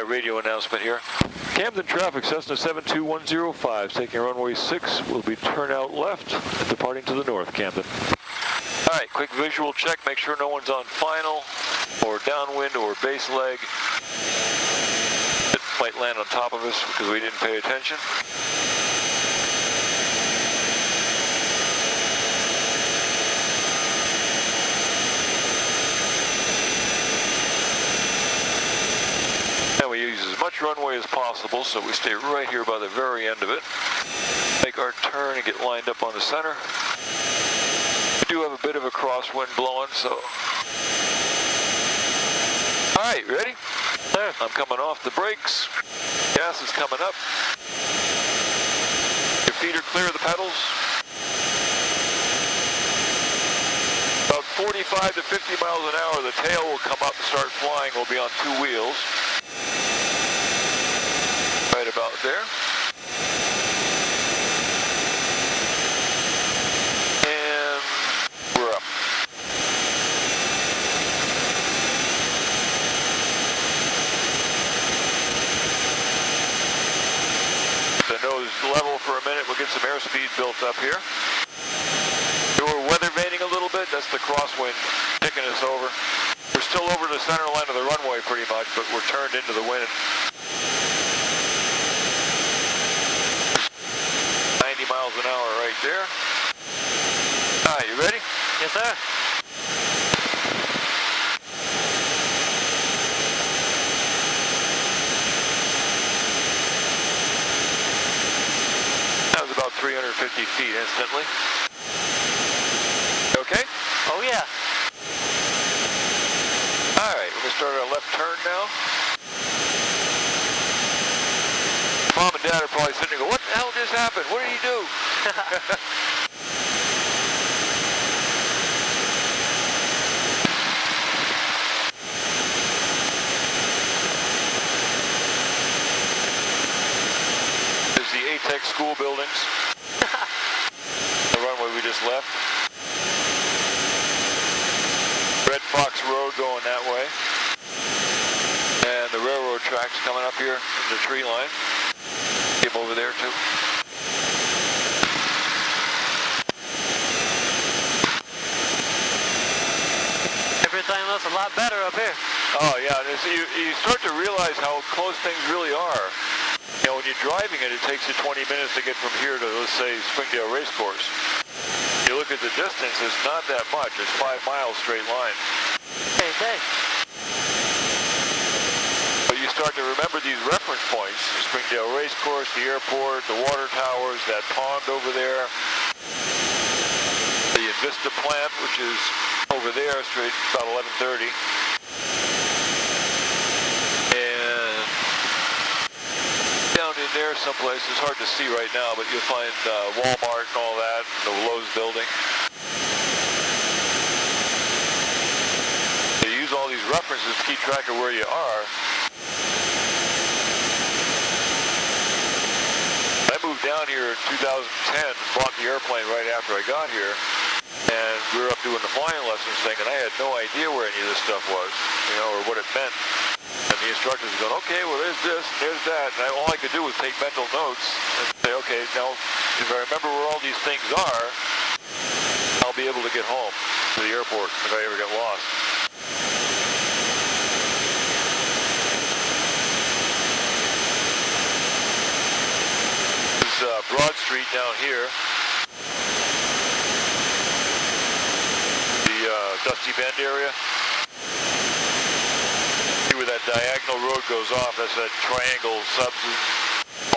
radio announcement here. Camden traffic, Cessna 72105, taking runway 6, will be turnout left, departing to the north, Camden. All right, quick visual check, make sure no one's on final, or downwind, or base leg. It might land on top of us because we didn't pay attention. We use as much runway as possible, so we stay right here by the very end of it. Make our turn and get lined up on the center. We do have a bit of a crosswind blowing, so... Alright, ready? There. I'm coming off the brakes. Gas is coming up. Your feet are clear of the pedals. About 45 to 50 miles an hour, the tail will come up and start flying. We'll be on 2 wheels. Right about there. And we're up. The nose level for a minute. We'll get some airspeed built up here. We're weather vaning a little bit. That's the crosswind picking us over. We're still over the center line of the runway pretty much, but we're turned into the wind. 90 miles an hour right there. All right, you ready? Yes, sir. That was about 350 feet instantly. Okay? Oh, yeah. All right, we're going to start our left turn now. Mom and Dad are probably sitting there going, what the hell just happened? What did he do? There's the ATEX school buildings. The runway we just left. Red Fox Road going that way. And the railroad tracks coming up here in the tree line. Get over there too. Everything looks a lot better up here. Oh yeah, you start to realize how close things really are. You know, when you're driving it, it takes you 20 minutes to get from here to, let's say, Springdale Racecourse. You look at the distance, it's not that much. It's 5 miles straight line. Okay. But you start to remember these reference points. Springdale Racecourse, the airport, the water towers, that pond over there. The Invista plant, which is over there, straight about 11:30. And down in there someplace, it's hard to see right now, but you'll find Walmart and all that, the Lowe's building. You use all these references to keep track of where you are. I moved down here in 2010 and bought the airplane right after I got here. And we were up doing the flying lessons thing, and I had no idea where any of this stuff was, you know, or what it meant. And the instructors were going, okay, well, there's this, and there's that. And all I could do was take mental notes and say, okay, now, if I remember where all these things are, I'll be able to get home to the airport if I ever get lost. This is Broad Street down here. Dusty Bend area. See where that diagonal road goes off, that's that triangle subs,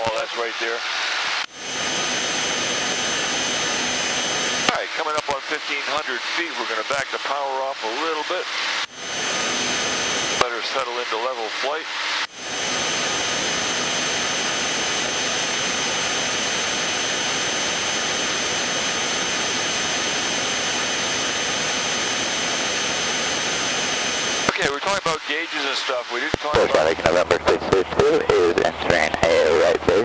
all that's right there. Alright, coming up on 1,500 feet, we're going to back the power off a little bit. Better settle into level flight. Okay, we're talking about gauges and stuff. We didn't talk about... November 662 is entering a right base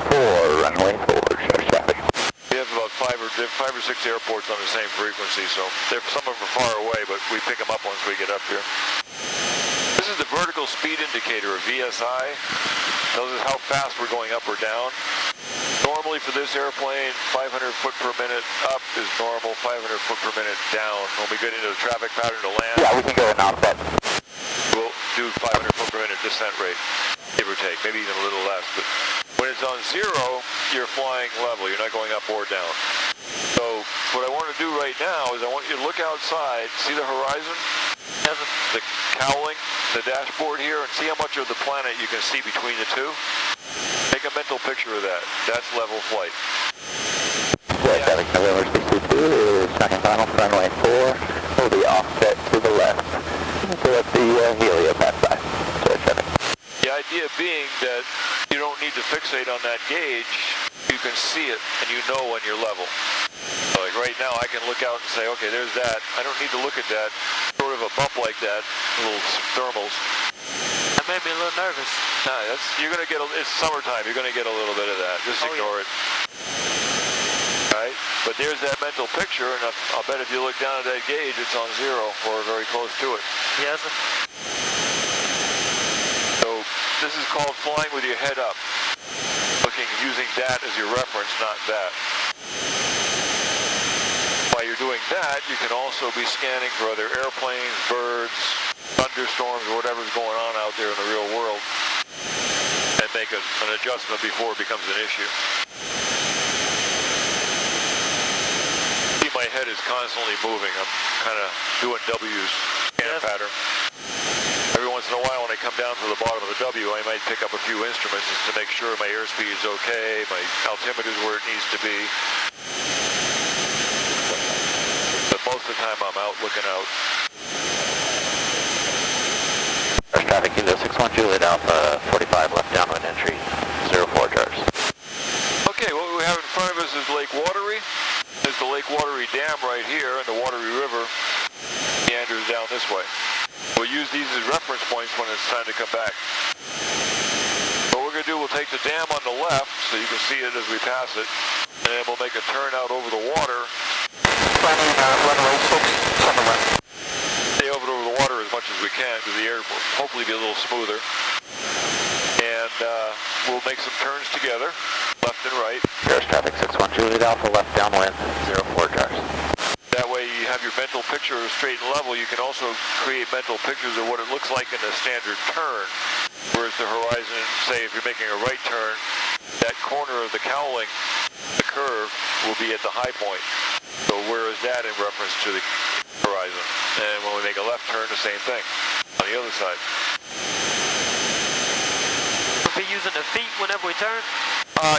for runway 4, short traffic. We have about 5 or 6 airports on the same frequency, so some of them are far away, but we pick them up once we get up here. This is is the vertical speed indicator, or VSI. Tells us how fast we're going up or down. Normally for this airplane, 500 foot per minute up is normal, 500 foot per minute down. When we get into the traffic pattern to land, Yeah, we can go and offset. we'll do 500 foot per minute descent rate, give or take, maybe even a little less. But when it's on zero, you're flying level. You're not going up or down. So what I want to do right now is I want you to look outside, see the horizon, the cowling, the dashboard here, and see how much of the planet you can see between the two. Make a mental picture of that. That's level flight. Yeah, traffic November 62 is second final, runway 4. Will be offset to the left. To let the helio pass by. So traffic. The idea being that you don't need to fixate on that gauge. You can see it, and you know when you're level. So like right now, I can look out and say, okay, there's that. I don't need to look at that. Sort of a bump like that, little thermals. That made me a little nervous. Nah, you're gonna get. It's summertime. You're gonna get a little bit of that. Just ignore it. All right. But there's that mental picture, and I'll bet if you look down at that gauge, it's on zero or very close to it. Yes. So this is called flying with your head up. Using that as your reference, not that. While you're doing that, you can also be scanning for other airplanes, birds, thunderstorms, or whatever's going on out there in the real world, and make an adjustment before it becomes an issue. See, my head is constantly moving. I'm kind of doing W's scan pattern. Every once in a while when I come down to the bottom of the W, I might pick up a few instruments just to make sure my airspeed is okay, my altimeter is where it needs to be. But most of the time I'm out looking out. First traffic, Kilo 61 Juliet Alpha, 45 left downwind entry, 04 jars. Okay, what we have in front of us is Lake Wateree. There's the Lake Wateree Dam right here, and the Wateree River meanders down this way. We'll use these as reference points when it's time to come back. What we're going to do, we'll take the dam on the left, so you can see it as we pass it, and then we'll make a turn out over the water. Planning runway 6, on the left. Stay over the water as much as we can, because the air will hopefully be a little smoother. And we'll make some turns together, left and right. Here's traffic 61 Juliet Alpha, left downwind, 04 jars. That way you have your mental picture of straight and level. You can also create mental pictures of what it looks like in a standard turn. Whereas the horizon, say if you're making a right turn, that corner of the cowling, the curve, will be at the high point. So where is that in reference to the horizon? And when we make a left turn, the same thing on the other side. We'll be using the feet whenever we turn?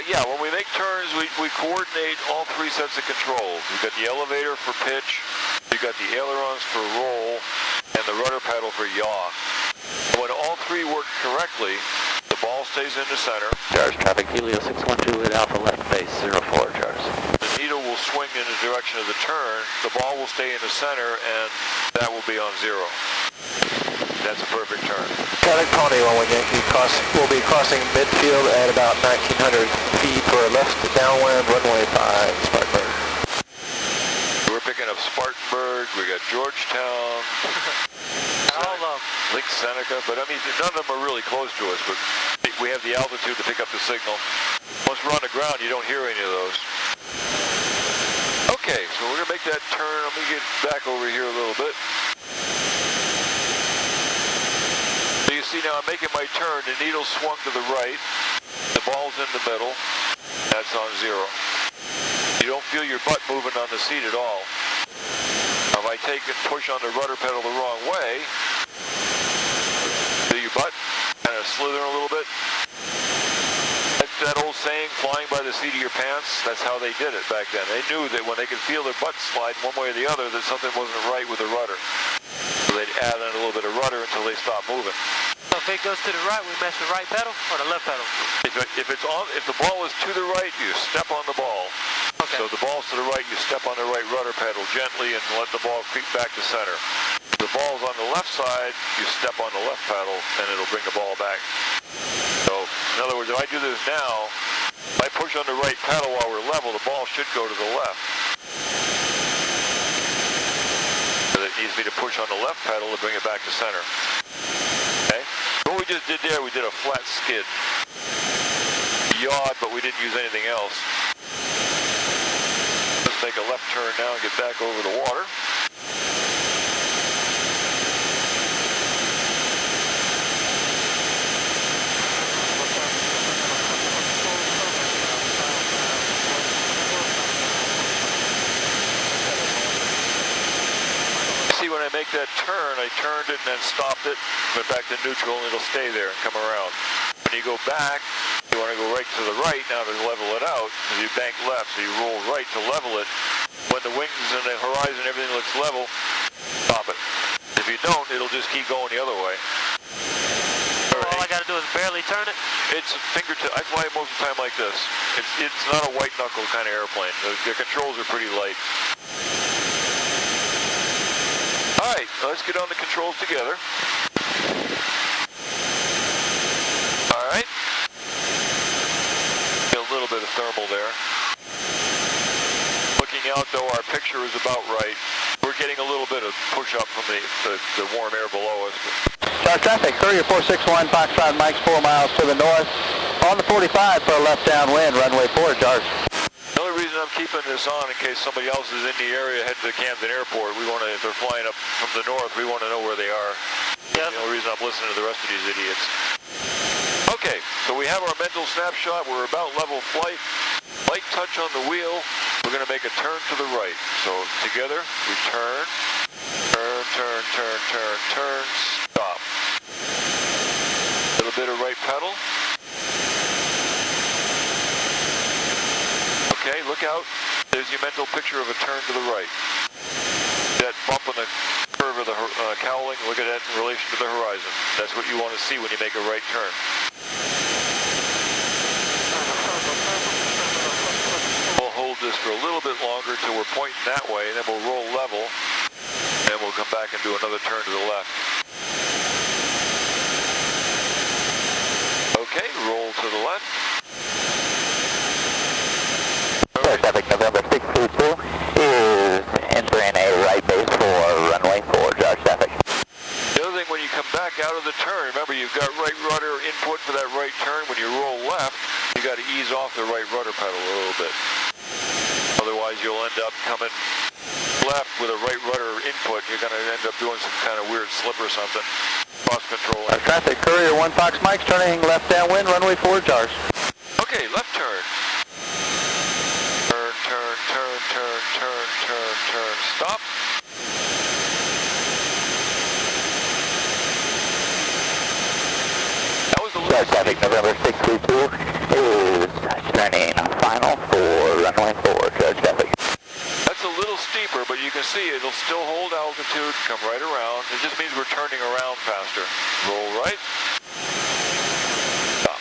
Yeah, when we make turns, we coordinate all three sets of controls. We've got the elevator for pitch, you've got the ailerons for roll, and the rudder pedal for yaw. When all three work correctly, the ball stays in the center. Jars, traffic Helio 61 Juliet Alpha, left base, 04 jars. The needle will swing in the direction of the turn, the ball will stay in the center, and that will be on zero. That's a perfect turn. Traffic Pony 11 Yankee will be crossing midfield at about 1,900 feet for a left downwind runway 5, Spartanburg. We're picking up Spartanburg, we got Georgetown, All of them. Lake Seneca, but I mean, none of them are really close to us, but we have the altitude to pick up the signal. Once we're on the ground, you don't hear any of those. Okay, so we're gonna make that turn. Let me get back over here a little bit. So you see now I'm making my turn, the needle swung to the right, the ball's in the middle, that's on zero. You don't feel your butt moving on the seat at all. Now if I take and push on the rudder pedal the wrong way, feel your butt kind of slither a little bit. That old saying, flying by the seat of your pants, that's how they did it back then. They knew that when they could feel their butt slide one way or the other, that something wasn't right with the rudder. So they'd add in a little bit of rudder until they stopped moving. So if it goes to the right, we mess the right pedal or the left pedal? If the ball is to the right, you step on the ball. Okay. So the ball's to the right, you step on the right rudder pedal gently and let the ball creep back to center. If the ball's on the left side, you step on the left pedal and it'll bring the ball back. So, in other words, if I do this now, if I push on the right pedal while we're level, the ball should go to the left. But it needs me to push on the left pedal to bring it back to center. just did there, we did a flat skid. Yawed, but we didn't use anything else. Let's make a left turn now and get back over the water. See, when I make that turn, I turned it and then stopped it, went back to neutral, and it'll stay there and come around. When you go back, you want to go right to the right now to level it out. You bank left, so you roll right to level it. When the wings and the horizon, everything looks level, stop it. If you don't, it'll just keep going the other way. All I got to do is barely turn it? It's fingertip. I fly most of the time like this. It's not a white knuckle kind of airplane. The controls are pretty light. All right, let's get on the controls together. All right. Get a little bit of thermal there. Looking out, though, our picture is about right. We're getting a little bit of push-up from the warm air below us. Charge traffic, Courier 461, Foxtrot, Mike's 4 miles to the north. On the 45 for a left downwind, runway 4, Charge. The only reason I'm keeping this on in case somebody else is in the area heading to Camden Airport, we want to, if they're flying up from the north, we want to know where they are. Yes. That's the only reason I'm listening to the rest of these idiots. Okay, so we have our mental snapshot. We're about level flight. Light touch on the wheel. We're going to make a turn to the right. So together, we turn, turn, turn, turn, turn, turn, stop. A little bit of right pedal. Okay, look out. There's your mental picture of a turn to the right. That bump in the curve of the cowling, look at that in relation to the horizon. That's what you want to see when you make a right turn. We'll hold this for a little bit longer till we're pointing that way, and then we'll roll level, and we'll come back and do another turn to the left. Okay, roll to the left. Traffic November 622 is entering a right base for runway 4, Charge traffic. The other thing, when you come back out of the turn, remember you've got right rudder input for that right turn. When you roll left, you got to ease off the right rudder pedal a little bit. Otherwise, you'll end up coming left with a right rudder input. You're going to end up doing some kind of weird slip or something. Cross control. Traffic, Courier 1 Fox Mike's turning left downwind, runway 4, Charge. Okay, left turn. Turn, turn, turn, turn, turn, turn, turn, stop. That was the Charge traffic November 622 is turning final for runway 4, Charge traffic. That's a little steeper, but you can see it'll still hold altitude, come right around. It just means we're turning around faster. Roll right. Stop.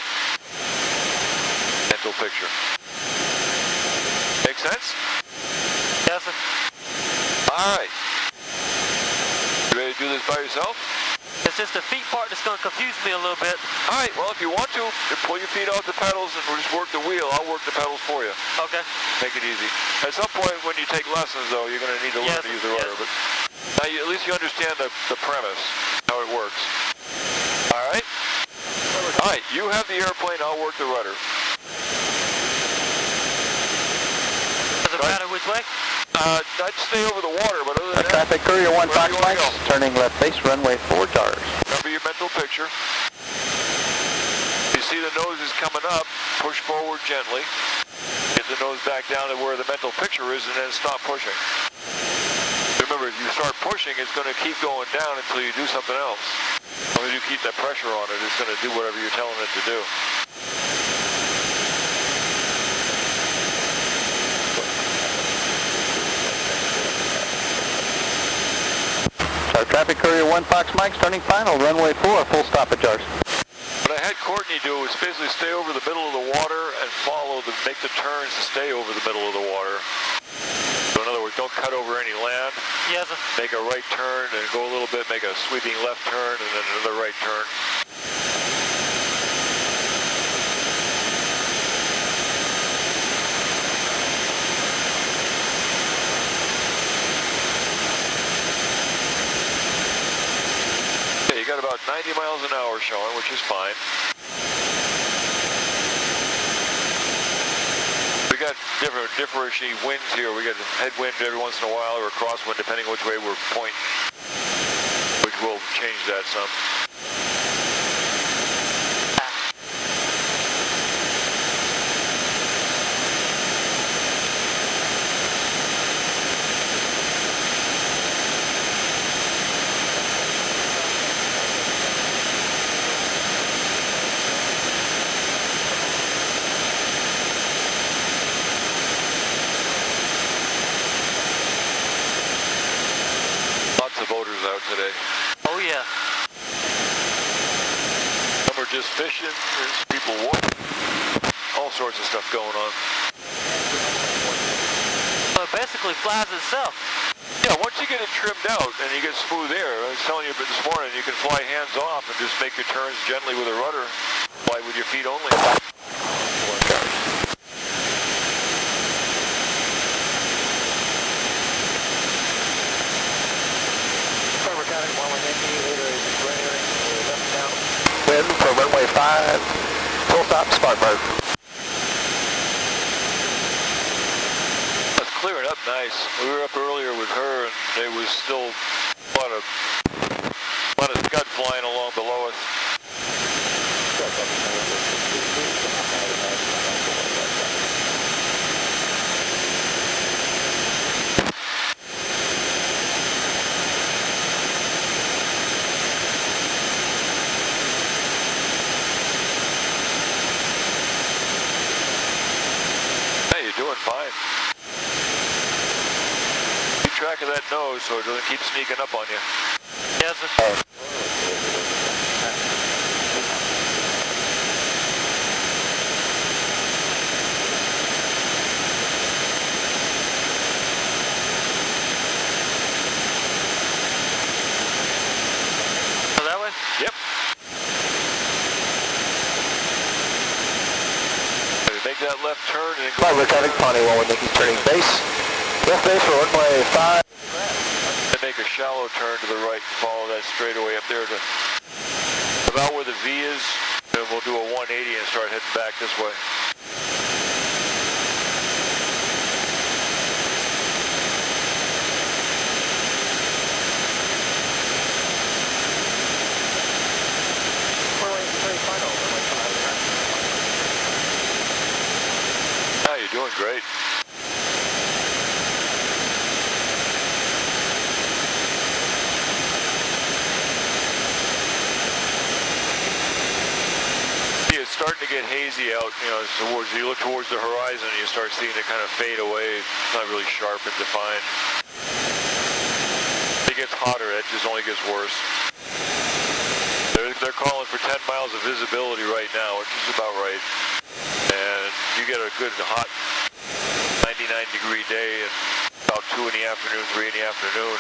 Mental picture. Make sense? Yes, sir. All right. You ready to do this by yourself? It's just the feet part that's going to confuse me a little bit. All right, well, if you want to, just pull your feet off the pedals and just work the wheel. I'll work the pedals for you. Okay. Make it easy. At some point when you take lessons, though, you're going to need to learn to use the rudder. But now at least you understand the premise, how it works. All right? All right, you have the airplane. I'll work the rudder. Does it matter which way? I'd stay over the water, but other than that... Traffic, Courier 1 Fox you wanna Mike's go? turning left base, runway 4, Charge. Remember your mental picture. If you see the nose is coming up, push forward gently. Get the nose back down to where the mental picture is, and then stop pushing. Remember, if you start pushing, it's going to keep going down until you do something else. As long as you keep that pressure on it, it's going to do whatever you're telling it to do. Traffic, Courier 1 Fox Mike's turning final, runway 4, full stop at Charge. What I had Courtney do was basically stay over the middle of the water and make the turns to stay over the middle of the water. So in other words, don't cut over any land. Yes, sir. Make a right turn and go a little bit, make a sweeping left turn and then another right turn. Okay, you got about 90 miles an hour showing, which is fine. We got differentiating winds here. We got a headwind every once in a while, or a crosswind, depending which way we're pointing, which will change that some. Today. Oh yeah. Some are just fishing, there's people walking, all sorts of stuff going on. So it basically flies itself. Yeah, once you get it trimmed out and you get smooth air, I was telling you this morning, you can fly hands off and just make your turns gently with a rudder. Fly with your feet only. Wind for runway 5, full stop, spark mode. It's clearing up nice. We were up earlier with her and there was still a lot of scud flying along below us. Doing fine. Keep track of that nose so it doesn't keep sneaking up on you. Yes, sir. So that way? Yep. Make that left turn and go. Flight Lieutenant Pawnee 1 Yankee turning base. Left base for runway 5. And make a shallow turn to the right and follow that straightaway up there to about where the V is. And we'll do a 180 and start heading back this way. Doing great. See, it's starting to get hazy out, you know, you look towards the horizon and you start seeing it kind of fade away. It's not really sharp and defined. It gets hotter, it just only gets worse. They're calling for 10 miles of visibility right now, which is about right. And you get a good hot 99-degree day and about 2 in the afternoon, 3 in the afternoon.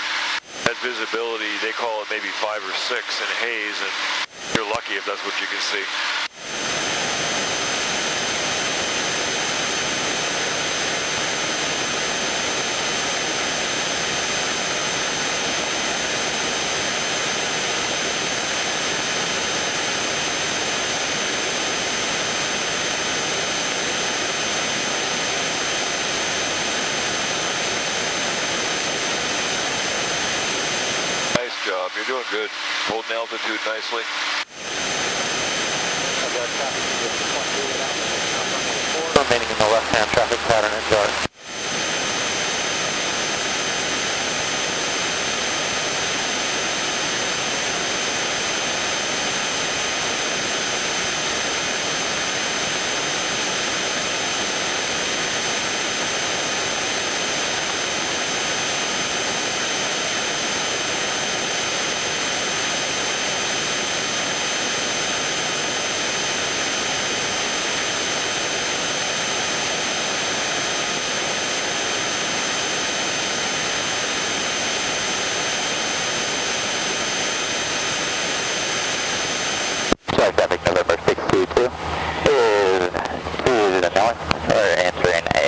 That visibility, they call it maybe 5 or 6 in haze, and you're lucky if that's what you can see. You're doing good. Holding altitude nicely. Remaining in the left-hand traffic pattern and dark. Traffic November 622 is to the north, we're entering a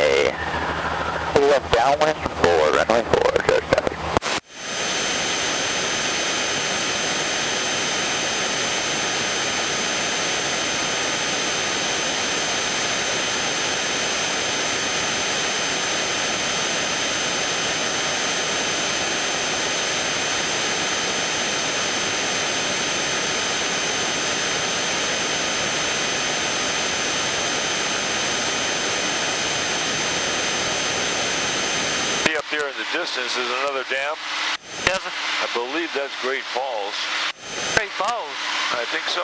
left downwind for runway 4, George traffic. distance is another dam. Yes, sir. I believe that's Great Falls. Great Falls. I think so.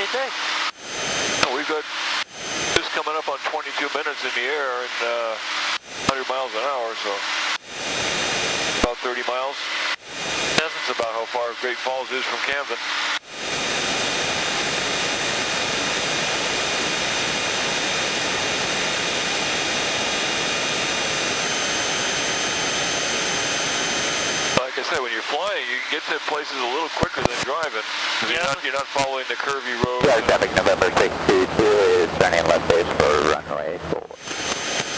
Ain't they? No, we've got just coming up on 22 minutes in the air and 100 miles an hour, so about 30 miles. Yes, That's about how far Great Falls is from Camden. Like I said, when you're flying, you can get to places a little quicker than driving. You're not following the curvy road. Roger, traffic November 622 is turning left base for runway 4.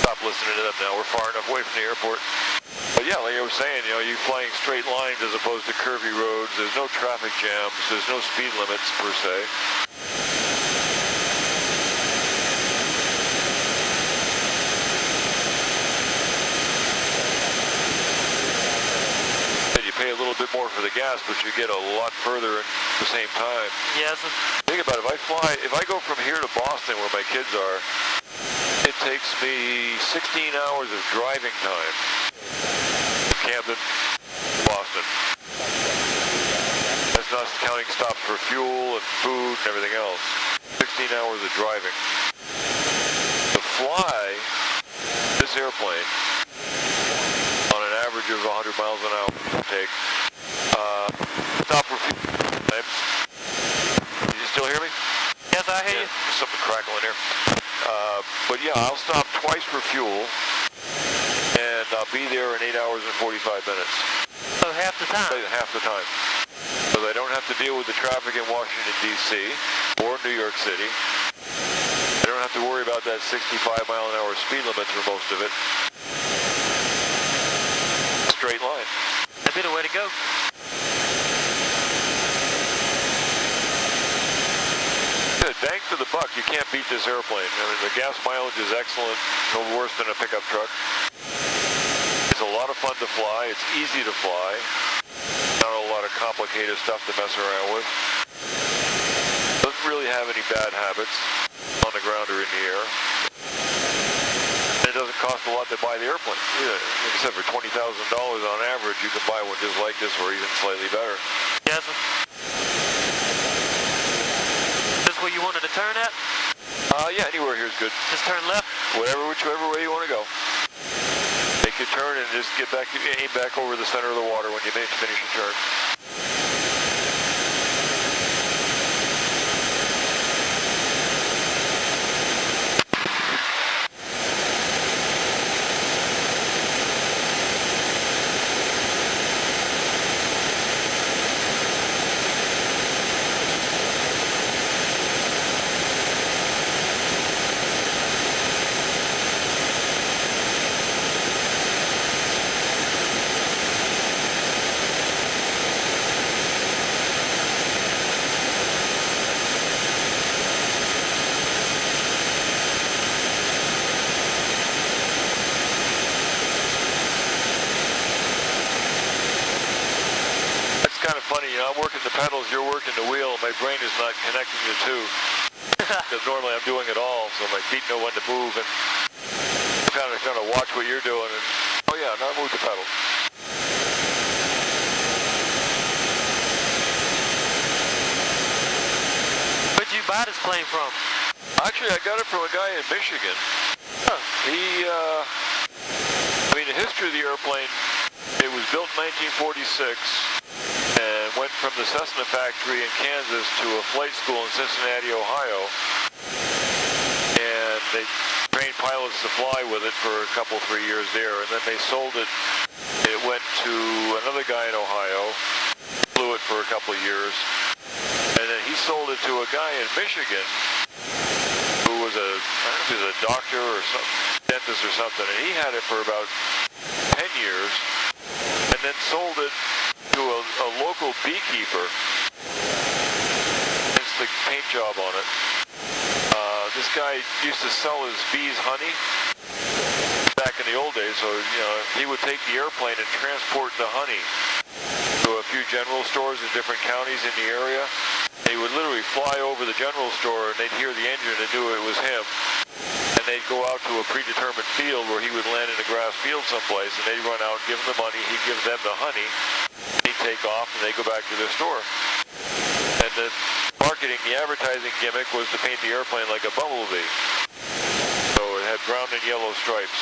Stop listening to them now. We're far enough away from the airport. But yeah, like I was saying, you're flying straight lines as opposed to curvy roads. There's no traffic jams. There's no speed limits per se. And you pay a little bit more for the gas, but you get a lot further at the same time. Yes, sir. Think about it. If I go from here to Boston where my kids are, it takes me 16 hours of driving time. Camden, Boston. That's not counting stops for fuel and food and everything else. 16 hours of driving. To fly this airplane on an average of 100 miles an hour take, stop for fuel times. Can you still hear me? Yes, I hear you. There's something crackling here. But yeah, I'll stop twice for fuel. And I'll be there in 8 hours and 45 minutes. So half the time. Half the time. So I don't have to deal with the traffic in Washington, D.C. or New York City. I don't have to worry about that 65 mile an hour speed limit for most of it. Straight line. That'd be the way to go. Good. Bang for the buck. You can't beat this airplane. I mean, the gas mileage is excellent. No worse than a pickup truck. It's a lot of fun to fly. It's easy to fly. Not a lot of complicated stuff to mess around with. Doesn't really have any bad habits on the ground or in the air. And it doesn't cost a lot to buy the airplane. Yeah, like I said, for $20,000 on average, you can buy one just like this or even slightly better. Yes, sir. This where you wanted to turn at? Yeah, anywhere here is good. Just turn left? Whichever way you want to go. Make your turn and just aim back over the center of the water when you finish your turn. Funny, I'm working the pedals, you're working the wheel, my brain is not connecting the two. Because normally I'm doing it all, so my feet know when to move, and I'm kind of trying to watch what you're doing, and oh yeah, now move the pedal. Where'd you buy this plane from? Actually, I got it from a guy in Michigan. Huh. I mean, the history of the airplane, it was built in 1946. And went from the Cessna factory in Kansas to a flight school in Cincinnati, Ohio. And they trained pilots to fly with it for a couple, 3 years there. And then they sold it. It went to another guy in Ohio, flew it for a couple of years. And then he sold it to a guy in Michigan who was I don't know if he was a doctor or some dentist or something. And he had it for about 10 years. And then sold it to a local beekeeper. It's the paint job on it. This guy used to sell his bees honey back in the old days, so he would take the airplane and transport the honey to a few general stores in different counties in the area. And he would literally fly over the general store and they'd hear the engine and knew it was him. and they'd go out to a predetermined field where he would land in a grass field someplace, and they'd run out, give him the money, he'd give them the honey, he'd take off, and they'd go back to their store. And the marketing, the advertising gimmick was to paint the airplane like a bumblebee. So it had brown and yellow stripes,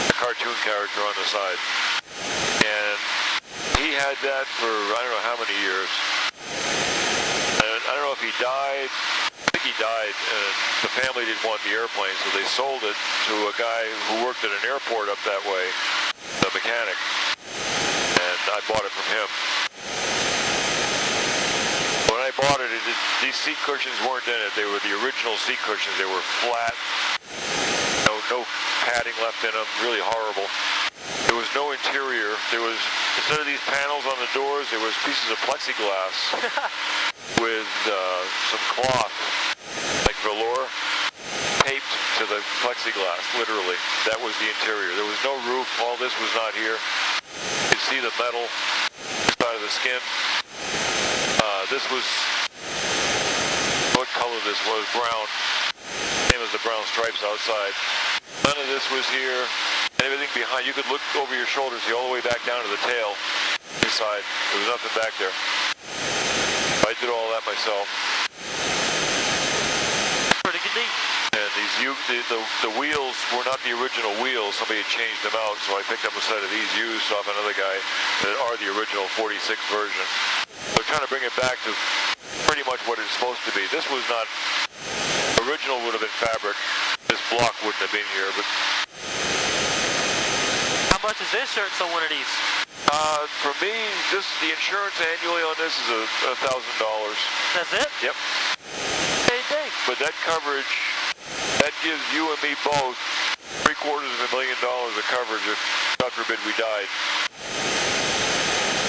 a cartoon character on the side. And he had that for I don't know how many years. And I don't know if he died. I think he died, and the family didn't want the airplane, so they sold it to a guy who worked at an airport up that way, the mechanic. And I bought it from him. When I bought it, these seat cushions weren't in it. They were the original seat cushions. They were flat, no padding left in them, really horrible. There was no interior. There was, instead of these panels on the doors, there was pieces of plexiglass with some cloth, like velour, taped to the plexiglass, literally. That was the interior. There was no roof. All this was not here. You could see the metal inside of the skin. This was, what color this was? Brown. Same as the brown stripes outside. None of this was here. Everything behind, you could look over your shoulder, see all the way back down to the tail inside. There was nothing back there. I did all that myself. Pretty good neat. And the wheels were not the original wheels. Somebody had changed them out, so I picked up a set of these used off another guy that are the original 46 version. So trying to bring it back to pretty much what it's supposed to be. This was not, original would have been fabric. This block wouldn't have been here, but... How much is insurance on one of these? For me, the insurance annually on this is $1,000. That's it? Yep. Hey, dang. But that coverage, that gives you and me both $750,000 of coverage if, God forbid, we died.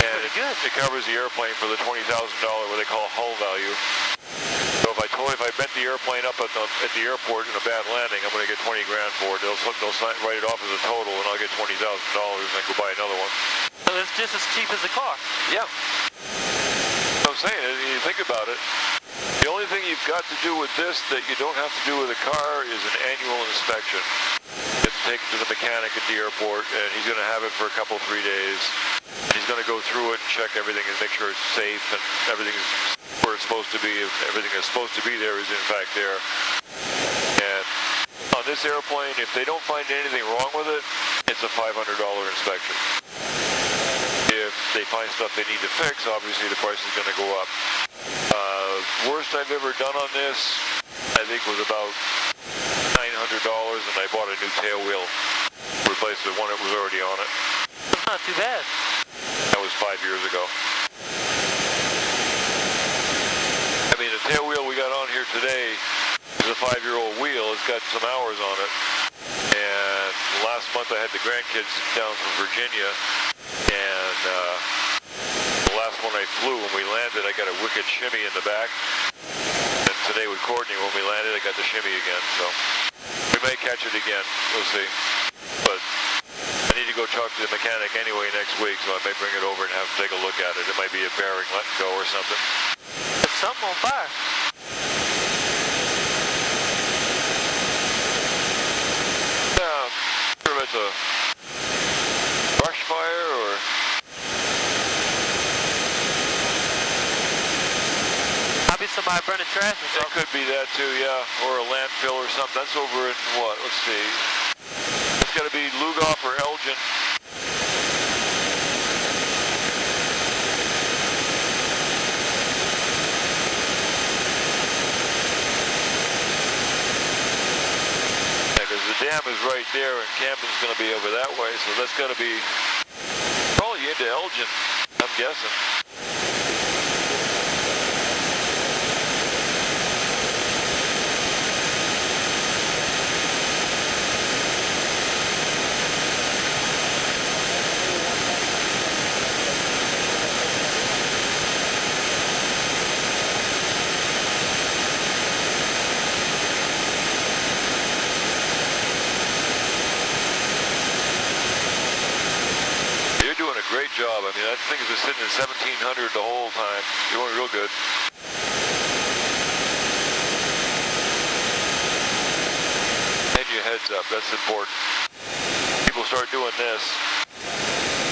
And it covers the airplane for the $20,000, what they call hull value. So if I bent the airplane up at the airport in a bad landing, I'm going to get $20 grand for it. They'll write it off as a total, and I'll get $20,000 and then go buy another one. So it's just as cheap as a car? Yeah. So I'm saying, you think about it, the only thing you've got to do with this that you don't have to do with a car is an annual inspection. You have to take it to the mechanic at the airport, and he's going to have it for a couple, 3 days. And he's going to go through it and check everything and make sure it's safe and everything's where it's supposed to be. If everything that's supposed to be there is in fact there. And on this airplane, if they don't find anything wrong with it, it's a $500 inspection. If they find stuff they need to fix, obviously the price is going to go up. Worst I've ever done on this, I think, was about $900, and I bought a new tail wheel, replaced the one that was already on it. It's not too bad. That was 5 years ago. I mean, the tail wheel we got on here today is a 5-year-old wheel. It's got some hours on it. And last month I had the grandkids down from Virginia, and the last one I flew, when we landed, I got a wicked shimmy in the back. And today with Courtney, when we landed, I got the shimmy again. So we may catch it again. We'll see. But I need to go talk to the mechanic anyway next week, so I may bring it over and have him take a look at it. It might be a bearing letting go or something. There's something on fire. Yeah, I'm sure if it's a brush fire or... Might be somebody burning trash or It something. could be that too, yeah. Or a landfill or something. That's over in what? Let's see. It's got to be Lugoff or Elgin. Because the dam is right there, and Camden's going to be over that way, so that's got to be probably into Elgin, I'm guessing. Great job. I mean, that thing has been sitting at 1700 the whole time. You're doing real good. heads up. That's important. People start doing this,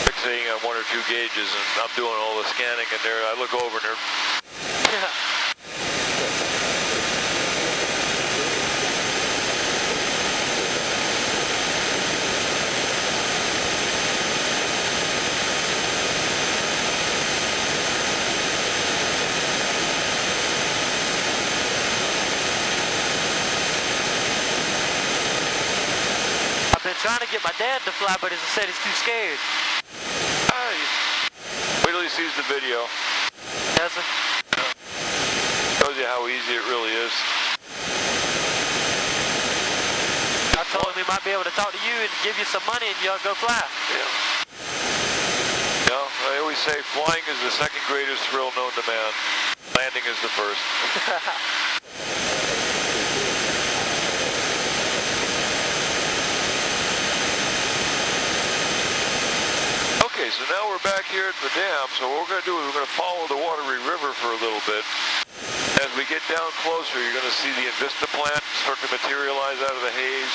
fixating on 1 or 2 gauges, and I'm doing all the scanning, and there I look over and they're... I've been trying to get my dad to fly, but he said he's too scared. Wait till he sees the video. Yes, sir. Shows you how easy it really is. I told him he might be able to talk to you and give you some money and y'all go fly. Yeah. No, I always say flying is the second greatest thrill known to man. Landing is the first. Okay, so now we're back here at the dam, so what we're going to do is we're going to follow the watery river for a little bit. As we get down closer, you're going to see the Invista plant start to materialize out of the haze.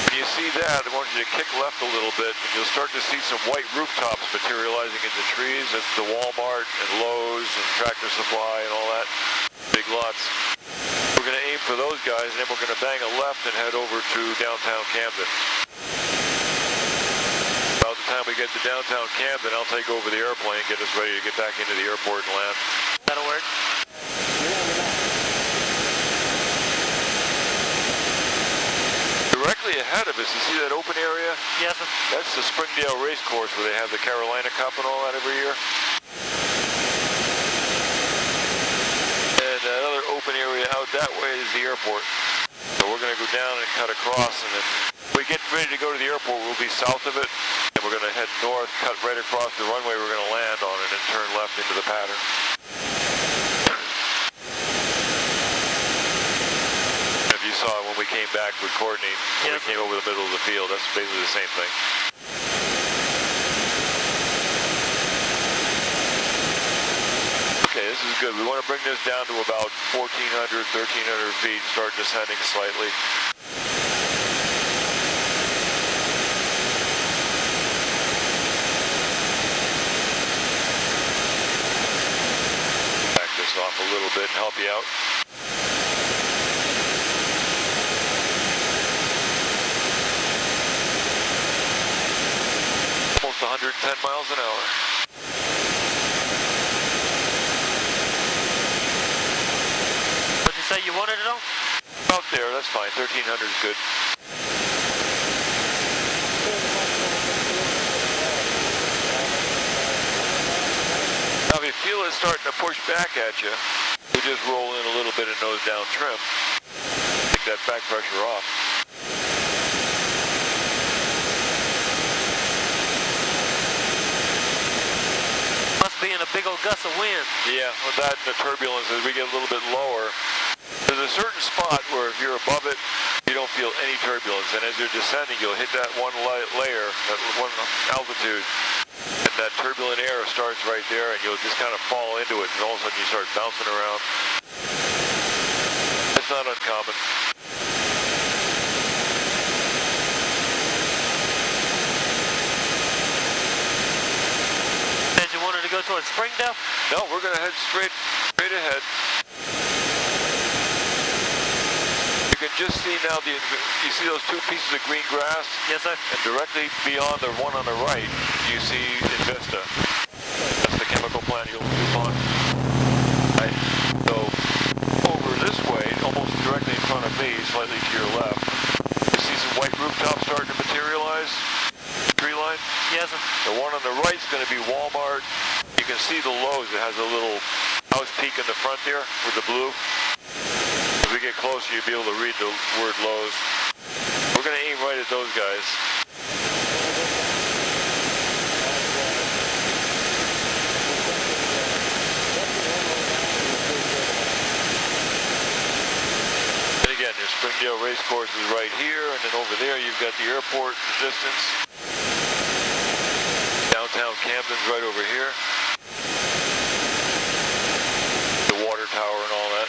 When you see that, I want you to kick left a little bit, and you'll start to see some white rooftops materializing in the trees. That's the Walmart and Lowe's and Tractor Supply and all that. Big lots. We're going to aim for those guys, and then we're going to bang a left and head over to downtown Camden. About the time we get to downtown Camden, I'll take over the airplane, get us ready to get back into the airport and land. That'll work. Directly ahead of us, you see that open area? Yes, sir. That's the Springdale Race Course where they have the Carolina Cup and all that every year. And another open area out that way is the airport. So we're going to go down and cut across, and then when we get ready to go to the airport, we'll be south of it, and we're going to head north, cut right across the runway we're going to land on, and then turn left into the pattern. If you saw when we came back with Courtney, when we came over the middle of the field, that's basically the same thing. Okay, this is good. We want to bring this down to about 1,400, 1,300 feet, start descending slightly. Back this off a little bit and help you out. Almost 110 miles an hour. What'd you say you wanted it on? Out there, that's fine. 1,300 is good. Now, if you feel it starting to push back at you, we just roll in a little bit of nose down trim. Take that back pressure off. Must be in a big old gust of wind. Yeah, with that and the turbulence, as we get a little bit lower, there's a certain spot where if you're above it, you don't feel any turbulence. And as you're descending, you'll hit that one layer, that one altitude, and that turbulent air starts right there, and you'll just kind of fall into it, and all of a sudden you start bouncing around. It's not uncommon. Said you wanted to go towards Springdale? No, we're going to head straight ahead. You can just see now, you see those two pieces of green grass? Yes, sir. And directly beyond the one on the right, you see Invista. That's the chemical plant you'll move on. Right. So over this way, almost directly in front of me, slightly to your left, you see some white rooftops starting to materialize. Tree line. Yes, sir. The one on the right is going to be Walmart. You can see the Lowe's. It has a little house peak in the front there with the blue. As we get closer, you'll be able to read the word Lowe's. We're going to aim right at those guys. And again, your Springdale Race Course is right here, and then over there you've got the airport in the distance. Downtown Camden's right over here. The water tower and all that.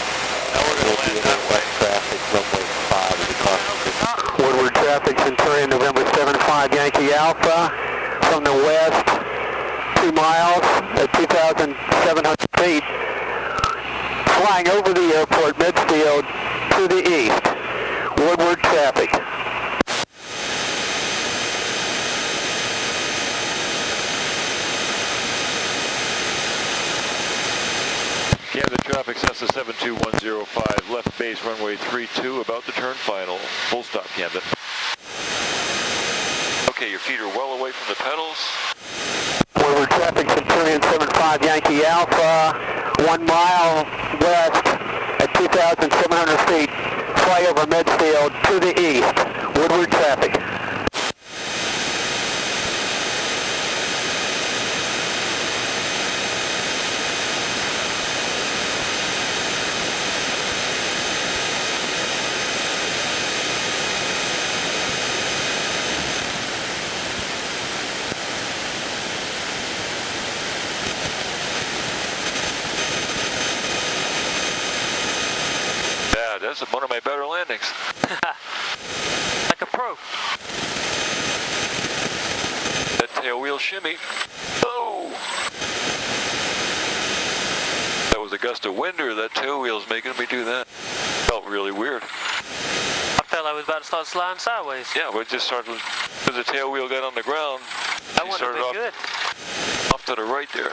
Yankee Alpha from the west, 2 miles at 2,700 feet, flying over the airport midfield to the east. Woodward traffic. Camden traffic, Cessna 72105, left base runway 32, about to turn final. Full stop, Camden. Okay, your feet are well away from the pedals. Woodward traffic, Centurion 75 Yankee Alpha, 1 mile west at 2,700 feet, fly over midfield to the east. Woodward traffic. Yeah, that's one of my better landings. Like a pro. That tail wheel shimmy. Oh! That was a gust of wind, or that tail wheel's making me do that. Felt really weird. I felt like I was about to start sliding sideways. Yeah, but it just started, as the tail wheel got on the ground, That you wouldn't have started been good. off to the right there.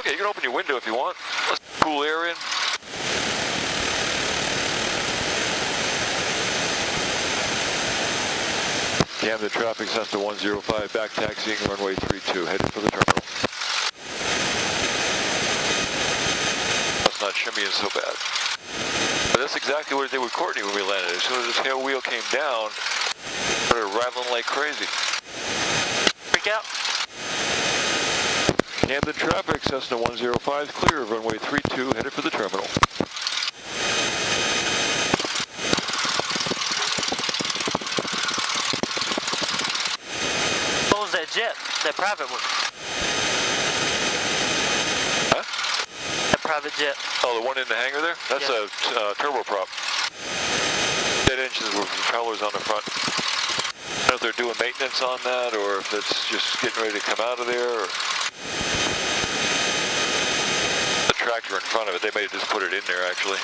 Okay, you can open your window if you want. Let's cool air in. Camden traffic, Cessna 105, back taxiing runway 32, headed for the terminal. That's not shimmying so bad. But that's exactly what it did with Courtney when we landed. As soon as the tail wheel came down, it started rattling like crazy. Freak out. Camden traffic, Cessna 105, clear of runway 32, headed for the terminal. What was that jet? That private one? Huh? That private jet. Oh, the one in the hangar there? That's Yeah. a turboprop. Dead engines with propellers on the front. I don't know if they're doing maintenance on that, or if it's just getting ready to come out of there. Or the tractor in front of it, they may have just put it in there, actually.